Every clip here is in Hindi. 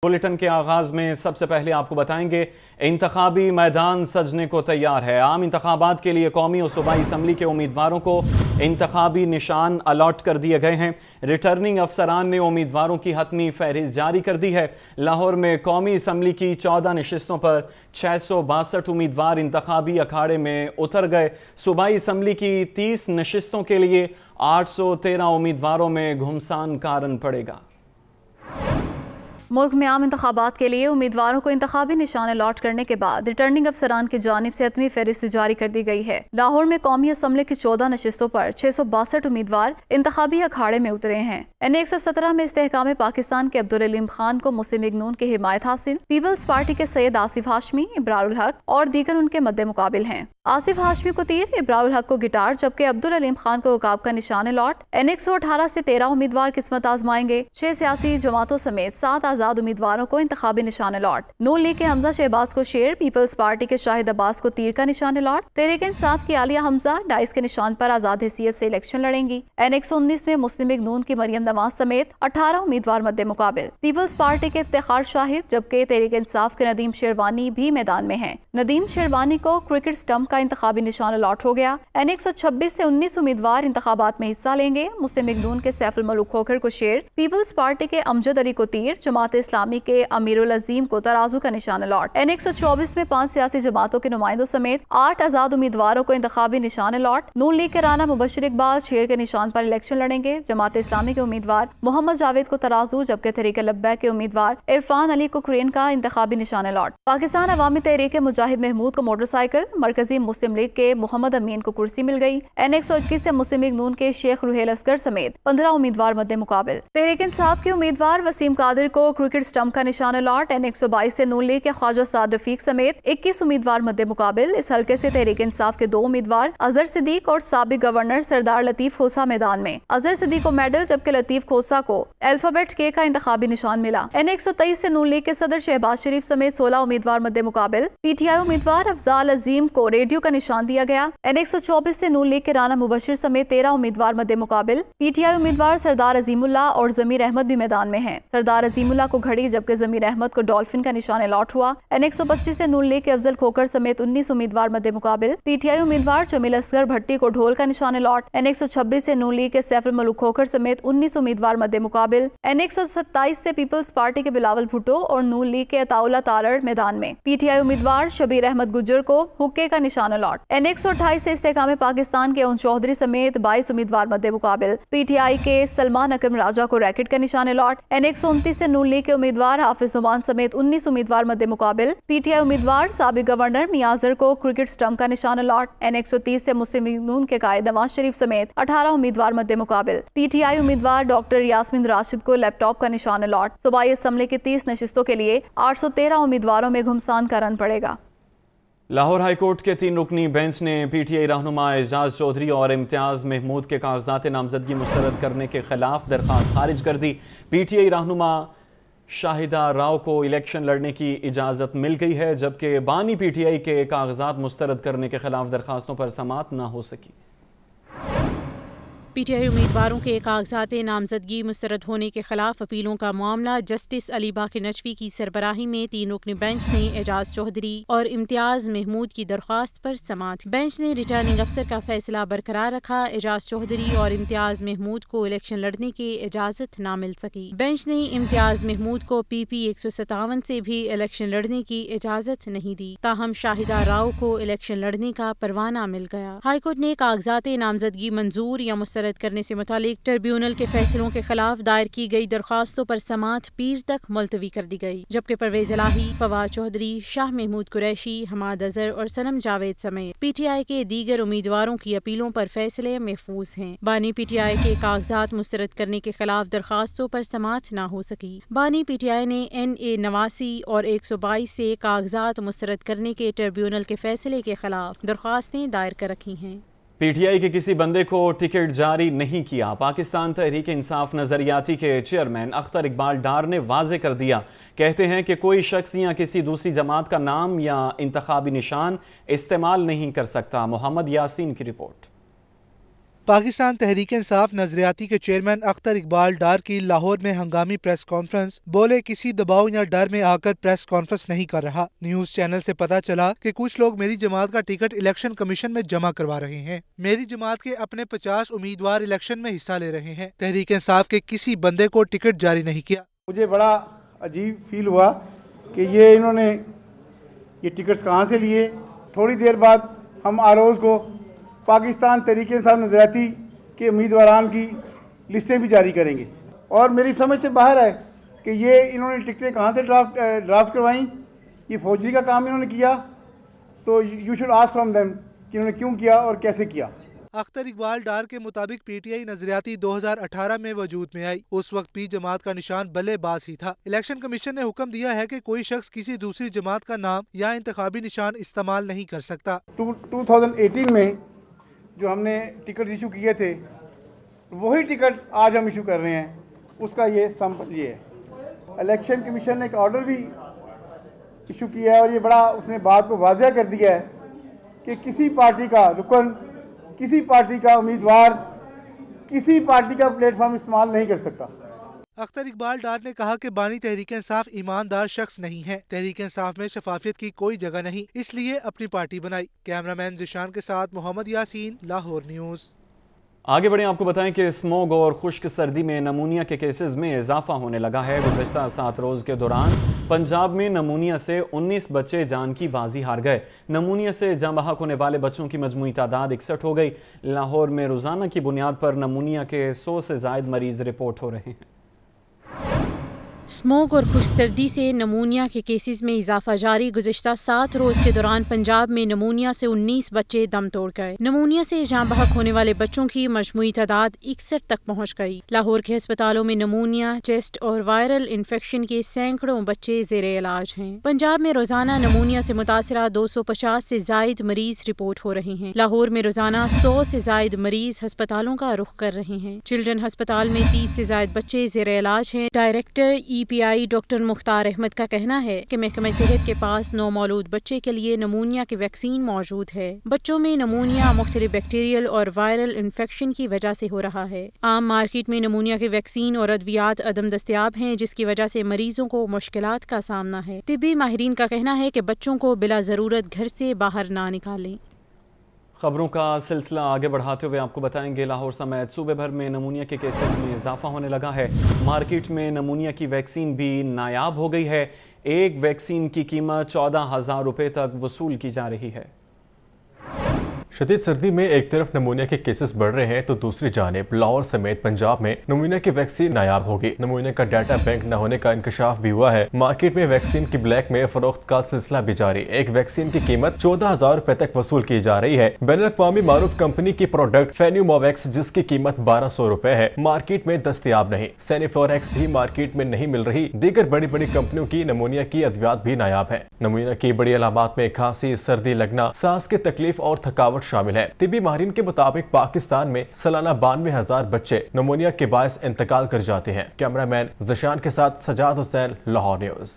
बुलेटिन के आगाज में सबसे पहले आपको बताएंगे इंतखाबी मैदान सजने को तैयार है। आम इंतखाबात के लिए कौमी और सूबाई असम्बली के उम्मीदवारों को इंतखाबी निशान अलॉट कर दिए गए हैं। रिटर्निंग अफसरान ने उम्मीदवारों की हतमी फहरिस्त जारी कर दी है। लाहौर में कौमी असम्बली की 14 नशिस्तों पर 662 उम्मीदवार इंतखाबी अखाड़े में उतर गए। सूबाई असम्बली की 30 नशिस्तों के लिए 813 उम्मीदवारों में घुमसान कारण पड़ेगा। मुल्क में आम इंतखाबात के लिए उम्मीदवारों को इंतखाबी निशान अलॉट करने के बाद रिटर्निंग अफसरान की जानिब से हतमी फहरिस्त जारी कर दी गई है। लाहौर में कौमी असम्बली की 14 नशिस्तों पर 662 उम्मीदवार इंतखाबी अखाड़े में उतरे हैं। N117 में इस्तेहकाम पाकिस्तान के अब्दुल अलीम खान को मुस्लिम लीग नून की हिमायत हासिल। पीपल्स पार्टी के सैयद आसिफ हाशमी, इब्रारुल हक और दीगर उनके मद्दे मुकाबिल हैं। आसिफ हाशमी को तीर, इब्रारुल हक को गिटार, जबकि अब्दुल अलीम खान को उकाब का निशान अलॉट। N118 से 13 उम्मीदवार किस्मत आजमाएंगे। 6 सियासी जमातों समेत 7 आजाद उम्मीदवारों को इंतखाबी निशान अलॉट। नून लीग के हमजा शहबाज को शेर, पीपल्स पार्टी के शाहिद अब्बास को तीर का निशान अलॉट। तहरीक इंसाफ की आलिया हमजा डाइस के निशान पर आजाद हैसियत से इलेक्शन लड़ेंगी। N119 में मुस्लिम लीग नून की मरियम नवाज समेत 18 उम्मीदवार मद्दे मुकाबिल। पीपल्स पार्टी के इफ्तिखार शाहिद, जबकि तहरीक इंसाफ के नदीम शेरवानी भी मैदान में हैं। नदीम शेरवानी को क्रिकेट स्टंप का इंतखाबी निशान अलॉट हो गया। N126 से 19 उम्मीदवार इंतखाबात में हिस्सा लेंगे। मुस्लिम लीग नून के सैफुल मलूक खोखर को शेर, पीपल्स पार्टी के अमजद अली को तीर, जमात इस्लामी के अमीरुल अजीम को तराजू का निशान अलॉट। N124 में 5 सियासी जमातों के नुमाइंदों समेत 8 आजाद उम्मीदवारों को इंतखाबी निशान अलॉट। नून लीग के राना मुबशिर इकबाल शेर के निशान पर इलेक्शन लड़ेंगे। जमात इस्लामी के उम्मीदवार मोहम्मद जावेद को तराजू, जबकि तहरीक लब्बैक के उम्मीदवार इरफान अली को क्रेन का इंतखाबी निशान अलॉट। पाकिस्तान अवामी तहरीक मुजाहिद महमूद को मोटरसाइकिल, मरकजी मुस्लिम लीग के मोहम्मद अमीन को कुर्सी मिल गई। N121 से मुस्लिम लीग नून के शेख रुहेल असगर समेत 15 उम्मीदवार मद्दे मुकाबिल। तहरीक इंसाफ के उम्मीदवार वसीम कादिर को क्रिकेट स्टंप का निशान अलॉट। N122 से नून लीग के ख्वाजा साद रफीक समेत 21 उम्मीदवार मद्दे मुकाबिल। इस हल्के से तहरीक इंसाफ के 2 उम्मीदवार अजहर सिद्दीक और साबिक गवर्नर सरदार लतीफ खोसा मैदान में। अजहर सिद्दीक को मेडल, जबकि लतीफ खोसा को अल्फाबेट के का इंतखाबी निशान मिला। N123 से नून लीग के सदर शहबाज शरीफ समेत 16 उम्मीदवार मद्दे मुकाबिल। PTI उम्मीदवार अफजाल अजीम को रेडियो का निशान दिया गया। N124 से नून लीग के राना मुबशिर समेत 13 उम्मीदवार मद्दे मुकाबिल। PTI उम्मीदवार सरदार अजीमुल्लाह और जमीर अहमद भी मैदान में हैं। सरदार अजीमुल्लाह को घड़ी, जबकि जमीर अहमद को डॉल्फिन का निशान अलॉट हुआ। N125 से नून लीग के अफजल खोकर समेत 19 उम्मीदवार मद्दे मुकाबिल। PTI उम्मीदवार जमील असगर भट्टी को ढोल का निशान अलॉट। N126 से नून लीग के सैफुल मलूक खोकर समेत 19 उम्मीदवार मद्दे मुकाबिल। N127 से पीपल्स पार्टी के बिलावल भुट्टो और नून लीग के अताउल्ला तारड़ मैदान में। PTI उम्मीदवार शबीर अहमद गुज्जर को हुक्के का निशान अलॉट। N128 से इस्तेहकाम पाकिस्तान के उन चौधरी समेत 22 उम्मीदवार मद्दे मुकाबिल। PTI के सलमान अकरम राजा को रैकेट का निशान अलॉट। N129 से नून लीग के उम्मीदवार हाफिज नुमान समेत 19 उम्मीदवार मद्दे मुकाबिल। PTI उम्मीदवार साबिक गवर्नर मियाजर को क्रिकेट स्टंप का निशान अलॉट। N130 से मुस्लिम लीग नून के कायद नवाज शरीफ समेत 18 उम्मीदवार मद्दे मुकाबिल। PTI उम्मीदवार डॉक्टर यास्मीन राशिद को लैपटॉप का निशान अलॉट। सूबाई असम्बली की 30 नशिस्तों के लिए 813 उम्मीदवारों में घुमसान का रन पड़ेगा। लाहौर हाईकोर्ट के 3 रुकनी बेंच ने PTI रहनुमा एजाज चौधरी और इम्तियाज महमूद के कागजात नामजदगी मुस्तरद करने के खिलाफ दरख्वास्त खारिज कर दी। PTI रहनुमा शाहिदा राव को इलेक्शन लड़ने की इजाज़त मिल गई है, जबकि बानी PTI के कागजात मुस्तरद करने के खिलाफ दरख्वास्तों पर समाअत न हो सकी। PTI उम्मीदवारों के कागजात नामजदगी मुस्तरद होने के खिलाफ अपीलों का मामला जस्टिस अली बाकी नजवी की सरबराही में 3 रुकनी बेंच ने एजाज चौधरी और इम्तियाज महमूद की दरख्वास्त पर समाअत। बेंच ने रिटर्निंग अफसर का फैसला बरकरार रखा। एजाज चौधरी और इम्तियाज महमूद को इलेक्शन लड़ने की इजाजत न मिल सकी। बेंच ने इम्तियाज महमूद को PP 157 से भी इलेक्शन लड़ने की इजाजत नहीं दी। ताहम शाहिदा राव को इलेक्शन लड़ने का परवाना मिल गया। हाईकोर्ट ने कागजात नामजदगी मंजूर या मुस्तरद करने से मुतालिक ट्रिब्यूनल के फैसलों के खिलाफ दायर की गई दरख्वास्तों पर समाअत पीर तक मुलतवी कर दी गई, जबकि परवेज इलाही, फवाद चौधरी, शाह महमूद कुरैशी, हमाद अजहर और सनम जावेद समेत PTI के दीगर उम्मीदवारों की अपीलों पर फैसले महफूज हैं। बानी PTI के कागजात मुस्तरद करने के खिलाफ दरख्वास्तों पर समाअत न हो सकी। बानी PTI ने NA89 और 122 से कागजात मुस्तरद करने के ट्रिब्यूनल के फैसले के खिलाफ दरख्वास्तें दायर कर रखी हैं। PTI के किसी बंदे को टिकट जारी नहीं किया। पाकिस्तान तहरीक इंसाफ नजरियाती के चेयरमैन अख्तर इकबाल डार ने वाजे कर दिया। कहते हैं कि कोई शख्स या किसी दूसरी जमात का नाम या इंतखाबी निशान इस्तेमाल नहीं कर सकता। मोहम्मद यासीन की रिपोर्ट। पाकिस्तान तहरीक इंसाफ नजरियाती के चेयरमैन अख्तर इकबाल डार की लाहौर में हंगामी प्रेस कॉन्फ्रेंस। बोले, किसी दबाव या डर में आकर प्रेस कॉन्फ्रेंस नहीं कर रहा। न्यूज चैनल से पता चला कि कुछ लोग मेरी जमात का टिकट इलेक्शन कमीशन में जमा करवा रहे हैं। मेरी जमात के अपने 50 उम्मीदवार इलेक्शन में हिस्सा ले रहे हैं। तहरीक इंसाफ के किसी बंदे को टिकट जारी नहीं किया। मुझे बड़ा अजीब फील हुआ कि ये इन्होंने ये टिकट्स कहाँ से लिए। थोड़ी देर बाद हम आरोज़ को पाकिस्तान तहरीक इंसाफ नजरियाती के उम्मीदवारान की लिस्टें भी जारी करेंगे और मेरी समझ से बाहर है कि ये इन्होंने टिकटें कहाँ से ड्राफ्ट करवाई। ये फौजी का काम इन्होंने किया, तो you should ask from them कि इन्होंने क्यों किया और कैसे किया। अख्तर इकबाल डार के मुताबिक पीटीआई नजरियाती 2018 में वजूद में आई। उस वक्त पी जमात का निशान बल्लेबाज ही था। इलेक्शन कमीशन ने हुक्म दिया है कि कोई शख्स किसी दूसरी जमात का नाम या इंतखाबी निशान इस्तेमाल नहीं कर सकता। 2018 में जो हमने टिकट इशू किए थे, वही टिकट आज हम इशू कर रहे हैं। उसका ये सैंपल ये है। इलेक्शन कमीशन ने एक ऑर्डर भी इशू किया है और ये बड़ा उसने बात को वाज़ेह कर दिया है कि किसी पार्टी का रुकन, किसी पार्टी का उम्मीदवार, किसी पार्टी का प्लेटफॉर्म इस्तेमाल नहीं कर सकता। अख्तर इकबाल डार ने कहा कि बानी तहरीक इंसाफ ईमानदार शख्स नहीं है। तहरीक इंसाफ में शफाफियत की कोई जगह नहीं, इसलिए अपनी पार्टी बनाई। कैमरामैन जिशान के साथ मोहम्मद यासीन, लाहौर न्यूज़। आगे बढ़े, आपको बताएं कि स्मोग और खुश्क सर्दी में नमूनिया के केसेस में इजाफा होने लगा है। गुज़श्ता 7 रोज़ के दौरान पंजाब में नमूनिया से 19 बच्चे जान की बाजी हार गए। नमूनिया से जाँ बहक होने वाले बच्चों की मजमूई तादाद 61 हो गई। लाहौर में रोज़ाना की बुनियाद पर नमूनिया के 100 से ज़ायद मरीज़ रिपोर्ट हो रहे हैं। स्मोक और खुश्क सर्दी से नमूनिया के केसेस में इजाफा जारी। गुज़श्ता 7 रोज़ के दौरान पंजाब में नमूनिया से 19 बच्चे दम तोड़ गए। नमूनिया से जाँ बहक होने वाले बच्चों की मजमूई तादाद 61 तक पहुँच गई। लाहौर के अस्पतालों में नमूनिया, चेस्ट और वायरल इन्फेक्शन के सैकड़ों बच्चे ज़ेरे इलाज हैं। पंजाब में रोज़ाना नमूनिया से मुतासरा 250 से ज़ायद मरीज रिपोर्ट हो रहे हैं। लाहौर में रोज़ाना 100 से ज़ायद मरीज अस्पतालों का रुख कर रहे हैं। चिल्ड्रन अस्पताल में 30 से ज़ायद बच्चे ज़ेरे इलाज हैं। Director EPI doctor Mukhtar Ahmad का कहना है कि महकमा सेहत के पास नौमौलूद बच्चे के लिए नमूनिया की वैक्सीन मौजूद है। बच्चों में नमूनिया मुख्तलिफ बैक्टीरियल और वायरल इन्फेक्शन की वजह से हो रहा है। आम मार्केट में नमूनिया की वैक्सीन और अद्वियात अदम दस्तयाब हैं, जिसकी वजह से मरीजों को मुश्किलात का सामना है। तिब्बी माहिरीन का कहना है कि बच्चों को बिला ज़रूरत घर से बाहर ना निकालें। खबरों का सिलसिला आगे बढ़ाते हुए आपको बताएंगे, लाहौर समेत सूबे भर में नमूनिया के केसेस में इजाफा होने लगा है। मार्केट में नमूनिया की वैक्सीन भी नायाब हो गई है। एक वैक्सीन की कीमत 14,000 रुपये तक वसूल की जा रही है। शदीद सर्दी में एक तरफ नमूनिया के केसेस बढ़ रहे हैं तो दूसरी जानिब लाहौर समेत पंजाब में नमूनिया की वैक्सीन नायाब होगी। नमूनिया का डाटा बैंक न होने का इंकशाफ भी हुआ है। मार्केट में वैक्सीन की ब्लैक में फरोख्त का सिलसिला भी जारी। एक वैक्सीन की कीमत 14,000 रुपए तक वसूल की जा रही है। बैनुल-अक़वामी मारूफ कंपनी की प्रोडक्ट फेन्यूमोवैक्स, जिसकी कीमत 1200 रुपए है, मार्केट में दस्तयाब नहीं। सेनिफ्लोरेक्स भी मार्केट में नहीं मिल रही। दीगर बड़ी बड़ी कंपनियों की नमूनिया की अद्वियात भी नायाब है। नमूनिया की बड़ी अलामात में खांसी, सर्दी लगना, सांस की तकलीफ और थकावट शामिल है। तिब्बी माहिरीन के मुताबिक पाकिस्तान में सालाना 92,000 बच्चे नमूनिया के बायस इंतकाल कर जाते हैं। कैमरामैन जिशान के साथ सजाद हुसैन, लाहौर न्यूज़।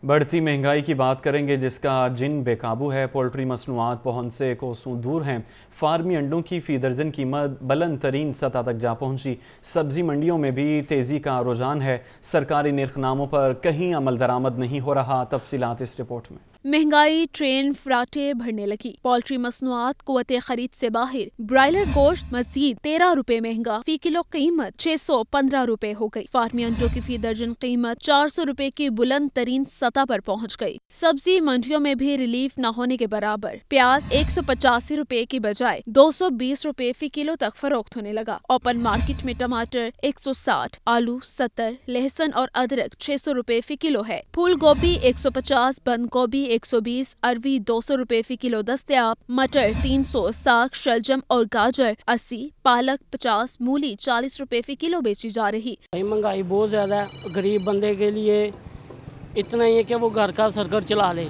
बढ़ती महंगाई की बात करेंगे, जिसका जिन बेकाबू है। पोल्ट्री मसनूआत पहुंच से कोसों दूर हैं। फार्मी अंडों की फ़ी दर्जन कीमत बुलंद तरीन सतह तक जा पहुंची। सब्जी मंडियों में भी तेज़ी का रुझान है। सरकारी निर्खनामों पर कहीं अमल दरामद नहीं हो रहा। तफसीलात इस रिपोर्ट में। महंगाई ट्रेन फराटे भरने लगी। पोल्ट्री मसनूआत कुव्वते खरीद से बाहर। ब्रायलर गोश्त मजीद 13 रुपए महंगा। फी किलो कीमत 615 रुपए हो गई। फार्मी अंडों की फी दर्जन कीमत 400 रुपए की बुलंद तरीन सतह पर पहुँच गई। सब्जी मंडियों में भी रिलीफ न होने के बराबर। प्याज 185 रुपए की बजाय 220 रुपए फी किलो तक फरोख्त होने लगा। ओपन मार्केट में टमाटर 160, आलू 70, लहसुन और अदरक 600 रुपए फी किलो है। फूल गोभी 150, बंद गोभी 120, अरवी 200 रुपए फी किलो दस्तयाब। मटर 300, साग, शलजम और गाजर 80, पालक 50, मूली 40 रुपए फी किलो बेची जा रही। महंगाई बहुत ज्यादा है। गरीब बंदे के लिए इतना ही है कि वो घर का सरकर चला ले,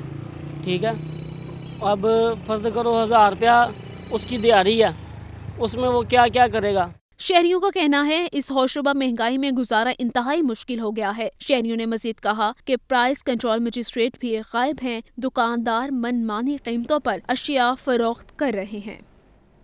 ठीक है। अब फर्ज करो 1000 रुपया उसकी दिहाड़ी है, उसमें वो क्या क्या करेगा। शहरियों का कहना है इस होशरुबा महंगाई में गुजारा इंतहाई मुश्किल हो गया है। शहरियों ने मजीद कहा कि प्राइस कंट्रोल मजिस्ट्रेट भी गायब हैं। दुकानदार मनमानी कीमतों पर अशिया फरोख्त कर रहे हैं।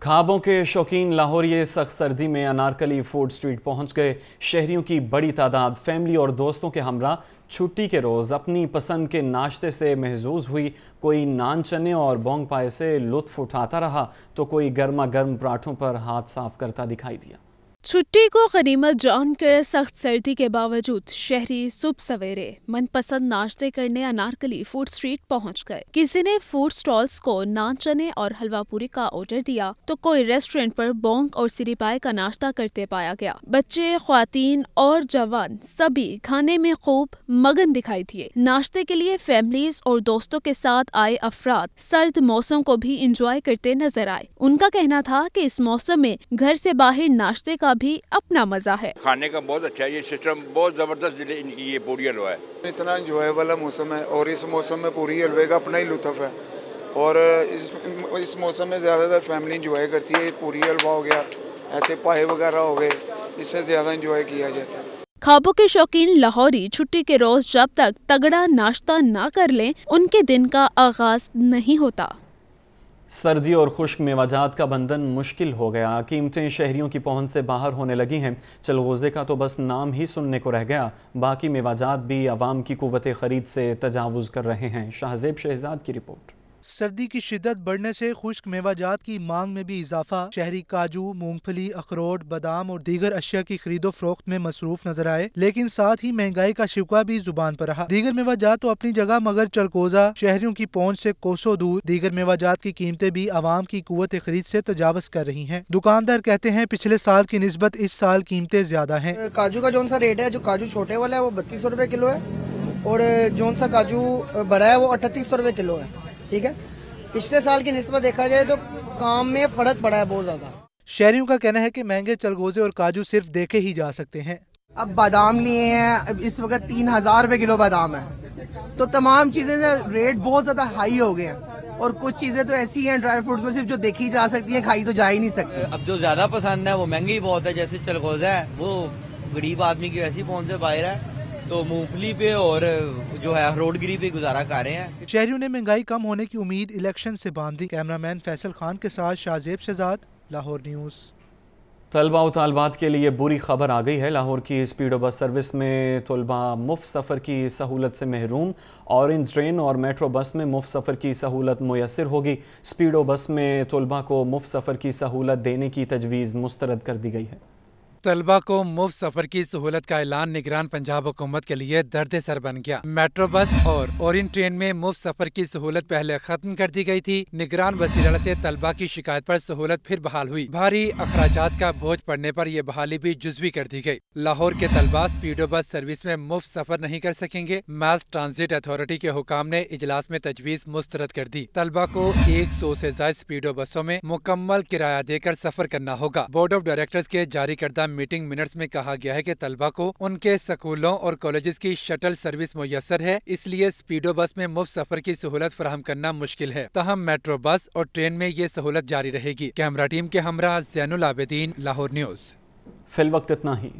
ख्वाबों के शौकीन लाहौरिये सख्त सर्दी में अनारकली फूड स्ट्रीट पहुंच गए। शहरियों की बड़ी तादाद फैमिली और दोस्तों के हमरा छुट्टी के रोज़ अपनी पसंद के नाश्ते से महजूज हुई। कोई नान चने और बोंग पाए से लुत्फ उठाता रहा तो कोई गर्मा गर्म पराठों पर हाथ साफ करता दिखाई दिया। छुट्टी को गनीमत जानकर सख्त सर्दी के बावजूद शहरी सुबह सवेरे मनपसंद नाश्ते करने अनारकली फूड स्ट्रीट पहुंच गए। किसी ने फूड स्टॉल्स को नान चने और हलवा पूरी का ऑर्डर दिया तो कोई रेस्टोरेंट पर बोंग और सिरी पाए का नाश्ता करते पाया गया। बच्चे, ख्वातीन और जवान सभी खाने में खूब मगन दिखाई दिए। नाश्ते के लिए फैमिलीज और दोस्तों के साथ आए अफराद सर्द मौसम को भी इंजॉय करते नजर आए। उनका कहना था कि इस मौसम में घर से बाहर नाश्ते का भी अपना मजा है। खाने का बहुत अच्छा है, ये सिस्टम बहुत जबरदस्त इनकी ये पूरी हलवा है। इतना इंजॉय वाला मौसम है और इस मौसम में पूरी हलवे का अपना ही लुत्फ है और इस मौसम में ज़्यादातर फैमिली इंजॉय करती है। पूरी हलवा हो गया, ऐसे पाए वगैरह हो गए, इससे ज़्यादा इंजॉय किया जाता है। ख्वाबों के शौकीन लाहौरी छुट्टी के रोज जब तक तगड़ा नाश्ता ना कर लें उनके दिन का आगाज नहीं होता। सर्दी और खुश्क मेवाजात का बंधन मुश्किल हो गया। कीमतें शहरियों की पहुंच से बाहर होने लगी हैं। चलगोज़े का तो बस नाम ही सुनने को रह गया, बाकी मेवाजात भी अवाम की कुव्वत खरीद से तजावुज़ कर रहे हैं। शाहजेब शहजाद की रिपोर्ट। सर्दी की शिद्दत बढ़ने से खुश्क मेवाजात की मांग में भी इजाफा। शहरी काजू, मूंगफली, अखरोट, बादाम और दीगर अशिया की खरीदो फरोख्त में मसरूफ नजर आए, लेकिन साथ ही महंगाई का शिकवा भी जुबान पर रहा। दीगर मेवाजात तो अपनी जगह मगर चलकोजा शहरियों की पहुंच से कोसों दूर। दीगर मेवाजात की कीमतें भी आवाम की कुव्वत खरीद से तजावज कर रही हैं। दुकानदार कहते हैं पिछले साल की निस्बत इस साल कीमतें ज्यादा हैं। काजू का जो सा रेट है, जो काजू छोटे वाला है वो 3200 रुपए किलो है और जो सा काजू बड़ा है वो 3800 रुपए किलो है। ठीक है, पिछले साल की निस्बत देखा जाए तो काम में फर्क पड़ा है बहुत ज्यादा। शहरियों का कहना है कि महंगे चलगोजे और काजू सिर्फ देखे ही जा सकते हैं। अब बादाम लिए हैं, इस वक्त 3000 रुपए किलो बादाम है, तो तमाम चीजें रेट बहुत ज्यादा हाई हो गए हैं और कुछ चीजें तो ऐसी हैं ड्राई फ्रूट में सिर्फ जो देखी जा सकती है, खाई तो जा ही नहीं सकती। अब जो ज्यादा पसंद है वो महंगी बहुत है, जैसे चलगोजा है वो गरीब आदमी की वैसी पहुंच से बाहर है, तो मूंगफली पे और जो है अखरोटगिरी पे गुजारा कर रहे हैं। शहरियों ने महंगाई कम होने की उम्मीद इलेक्शन से बांधी। कैमरामैन फैसल खान के साथ शाहजेब शहजाद, लाहौर न्यूज़। तलबा और तालबात के लिए बुरी खबर आ गई है। लाहौर की स्पीडो बस सर्विस में तलबा मुफ्त सफ़र की सहूलत से महरूम। ऑरेंज ट्रेन और मेट्रो बस में मुफ्त सफ़र की सहूलत मुयसर होगी। स्पीडो बस में तलबा को मुफ्त सफ़र की सहूलत देने की तजवीज़ मुस्तरद कर दी गई है। तलबा को मुफ्त सफर की सहूलत का ऐलान निगरान पंजाब हुकूमत के लिए दर्द सर बन गया। मेट्रो बस और ओरिएंट ट्रेन में मुफ्त सफर की सहूलत पहले खत्म कर दी गई थी। निगरान वज़ीर से तलबा की शिकायत पर सहूलत फिर बहाल हुई। भारी अखराजात का बोझ पड़ने पर यह बहाली भी जुज़वी कर दी गई। लाहौर के तलबा स्पीडो बस सर्विस में मुफ्त सफर नहीं कर सकेंगे। मास ट्रांजिट अथॉरिटी के हुकाम ने इजलास में तजवीज़ मुस्तरद कर दी। तलबा को 100 से ज्यादा स्पीडो बसों में मुकम्मल किराया देकर सफर करना होगा। बोर्ड ऑफ डायरेक्टर्स के जारी करदा मीटिंग मिनट्स में कहा गया है कि तलबा को उनके स्कूलों और कॉलेजेस की शटल सर्विस मुयस्सर है, इसलिए स्पीडो बस में मुफ्त सफर की सहूलत फराहम करना मुश्किल है। तहम मेट्रो बस और ट्रेन में ये सहूलत जारी रहेगी। कैमरा टीम के हमरा ज़ैनुल आबिदीन, लाहौर न्यूज़। फिल वक्त इतना ही।